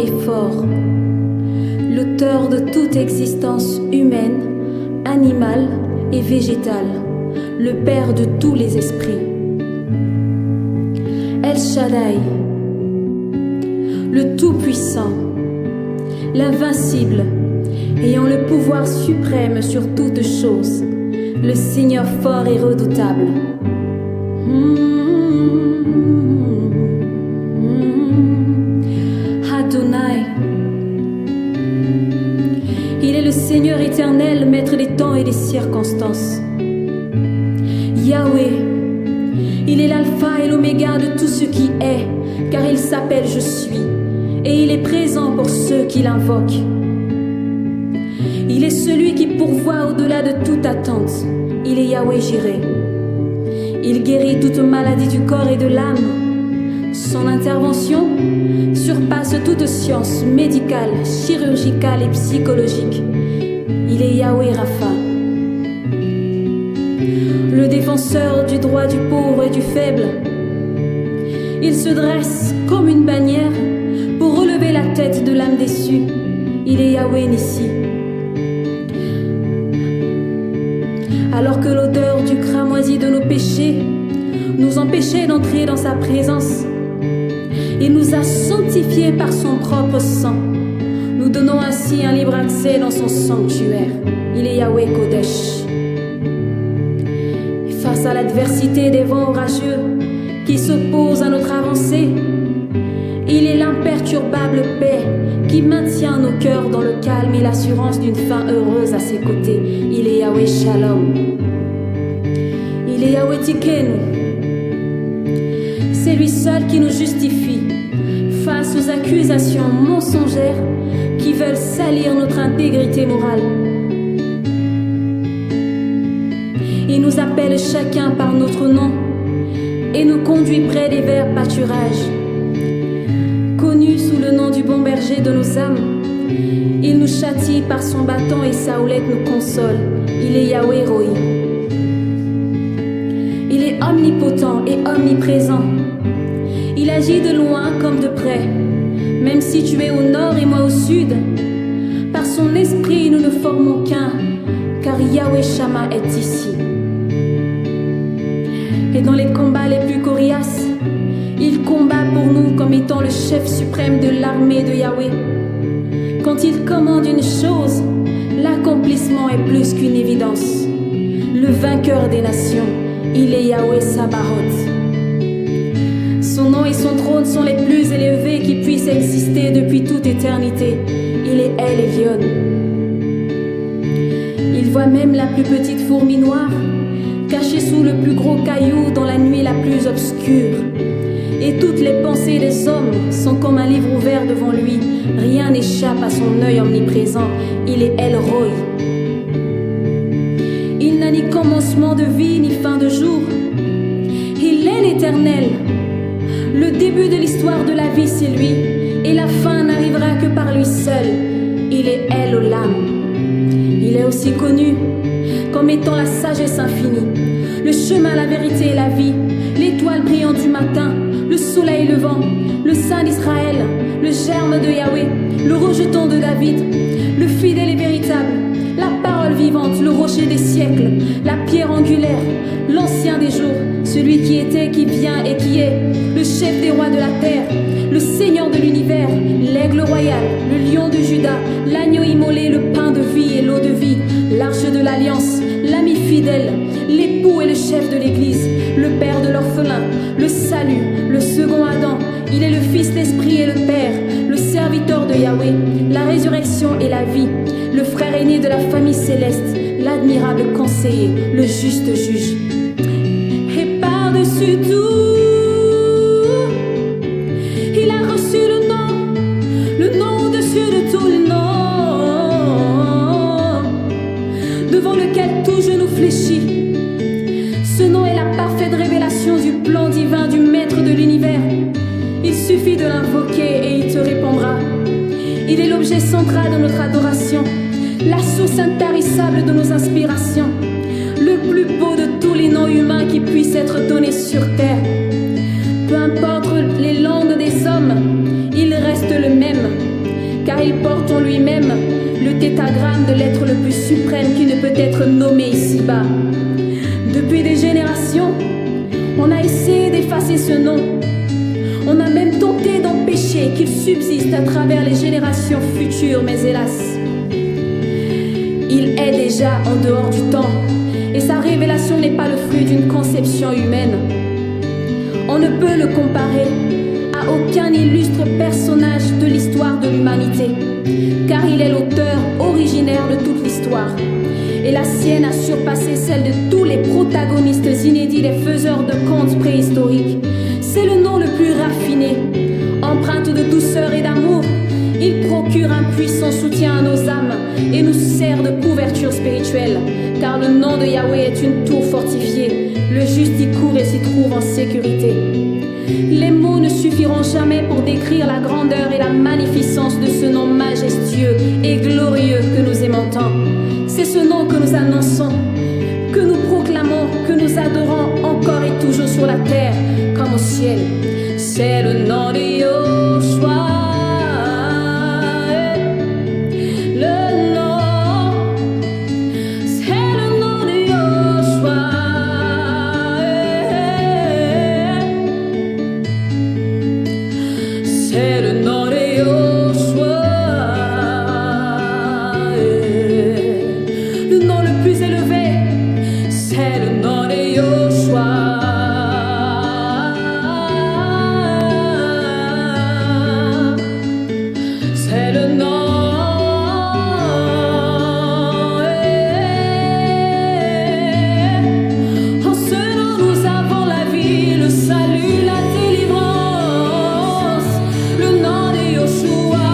et fort, l'auteur de toute existence humaine, animale et végétale, le Père de tous les esprits. El Shaddai, le Tout-Puissant, l'invincible, ayant le pouvoir suprême sur toutes choses, le Seigneur fort et redoutable. Adonai, il est le Seigneur éternel, maître des temps et des circonstances. Yahweh, il est l'alpha et l'oméga de tout ce qui est, car il s'appelle Je suis, et il est présent pour ceux qui l'invoquent. Il est celui qui pourvoit au-delà de toute attente. Il est Yahweh Jireh. Il guérit toute maladie du corps et de l'âme. Son intervention surpasse toute science médicale, chirurgicale et psychologique. Il est Yahweh Rapha, le défenseur du droit du pauvre et du faible. Il se dresse comme une bannière pour relever la tête de l'âme déçue. Il est Yahweh Nissi. Alors que l'odeur du cramoisi de nos péchés nous empêchait d'entrer dans sa présence, il nous a sanctifiés par son propre sang, nous donnons ainsi un libre accès dans son sanctuaire. Il est Yahweh Kodesh. Et face à l'adversité des vents orageux qui s'opposent à notre avancée, il est l'imperturbable paix qui maintient nos cœurs dans le calme et l'assurance d'une fin heureuse à ses côtés. Il est Yahweh Shalom. Il est Yahweh Tikenu. C'est lui seul qui nous justifie face aux accusations mensongères qui veulent salir notre intégrité morale. Il nous appelle chacun par notre nom et nous conduit près des verts pâturages. Connu sous le nom du bon berger de nos âmes, il nous châtie par son bâton et sa houlette nous console. Il est Yahweh Roi. Il est omnipotent et omniprésent. Il agit de loin comme de près, même si tu es au nord et moi au sud. Par son esprit nous ne formons qu'un, car Yahweh Shama est ici. Et dans les combats les plus coriaces, il combat pour nous comme étant le chef suprême de l'armée de Yahweh. Quand il commande une chose, l'accomplissement est plus qu'une évidence. Le vainqueur des nations, il est Yahweh Sabaoth. Son nom et son trône sont les plus élevés qui puissent exister depuis toute éternité. Il est El Elyon. Il voit même la plus petite fourmi noire, cachée sous le plus gros caillou dans la nuit la plus obscure. Et toutes les pensées des hommes sont comme un livre ouvert devant lui. Rien n'échappe à son œil omniprésent. Il est El Roi. Il n'a ni commencement de vie ni fin de jour. Il est l'Éternel. Le début de l'histoire de la vie, c'est lui. Et la fin n'arrivera que par lui seul. Il est El Olam. Il est aussi connu comme étant la sagesse infinie, le chemin, la vérité et la vie, l'étoile brillante du matin, le soleil levant, le Saint d'Israël, le germe de Yahweh, le rejeton de David, le fidèle et véritable, la parole vivante, le rocher des siècles, la pierre angulaire, l'ancien des jours, celui qui était, qui vient et qui est, le chef des rois de la terre, le Seigneur de l'univers, l'aigle royal, le lion de Juda, l'agneau immolé, le pain de vie et l'eau de vie, l'arche de l'alliance, l'ami fidèle, l'époux et le chef de l'église, le père de l'orphelin, le salut, le second Adam. Il est le fils, l'esprit et le père, le serviteur de Yahweh, la résurrection et la vie, le frère aîné de la famille céleste, l'admirable conseiller, le juste juge. Et par-dessus tout, il a reçu le nom au-dessus de tous les noms, devant lequel tout genou fléchit. Ce nom est la parfaite révélation du plan divin du maître de l'univers. Il suffit de l'invoquer et il te répondra. Il est l'objet central de notre adoration, la source intarissable de nos inspirations, le plus beau de tous les noms humains qui puissent être donnés sur terre. Peu importe les langues des hommes, il reste le même. car il porte en lui-même le tétragramme de l'être le plus suprême qui ne peut être nommé ici-bas. Depuis des générations, on a essayé d'effacer ce nom. On a même tenté d'empêcher qu'il subsiste à travers les générations futures, mais hélas, il est déjà en dehors du temps et sa révélation n'est pas le fruit d'une conception humaine. On ne peut le comparer à aucun illustre personnage de l'histoire de l'humanité, car il est l'auteur originaire de toute l'histoire. Et la sienne a surpassé celle de tous les protagonistes inédits des faiseurs de contes préhistoriques. C'est le nom le plus raffiné, empreinte de douceur et d'amour. Il procure un puissant soutien à nos âmes et nous sert de couverture spirituelle, car le nom de Yahweh est une tour fortifiée. Le juste y court et s'y trouve en sécurité. Les mots ne suffiront jamais pour décrire la grandeur et la magnificence de ce nom majestueux et glorieux que nous aimons tant. C'est ce nom que nous annonçons, que nous proclamons, que nous adorons encore et toujours sur la terre comme au ciel. C'est le nom de Yoshua. Le nom, c'est le nom de Yoshua. C'est le nom de Yoshua. Le nom le plus élevé, c'est le nom de Yoshua. C'est le nom. En ce nom nous avons la vie, le salut, la délivrance. Le nom de Yoshua.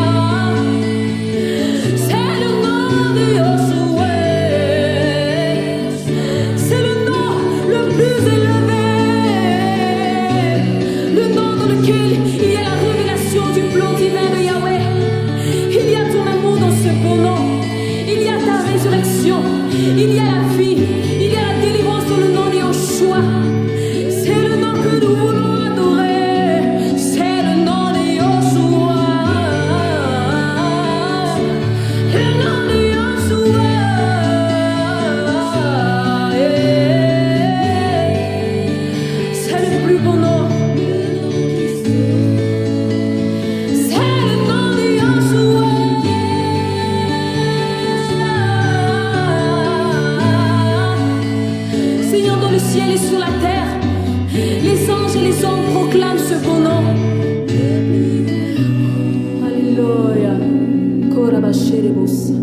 C'est le nom de Yoshua. C'est le nom le plus élevé. Le nom dans lequel il y a la révélation du plan divin de Yahweh. Il y a ton amour dans ce beau nom. Il y a ta résurrection. Il y a la vie. Il y a la délivrance dans le nom de Yoshua. C'est le nom que nous voulons adorer. C'est le nom de Yoshua. Le nom de Yoshua. C'est le plus beau nom. C'est le nom de Yoshua. Seigneur, dans le ciel et sur la terre, les anges et les hommes proclament ce beau nom. Alléluia. Korabasherebosa.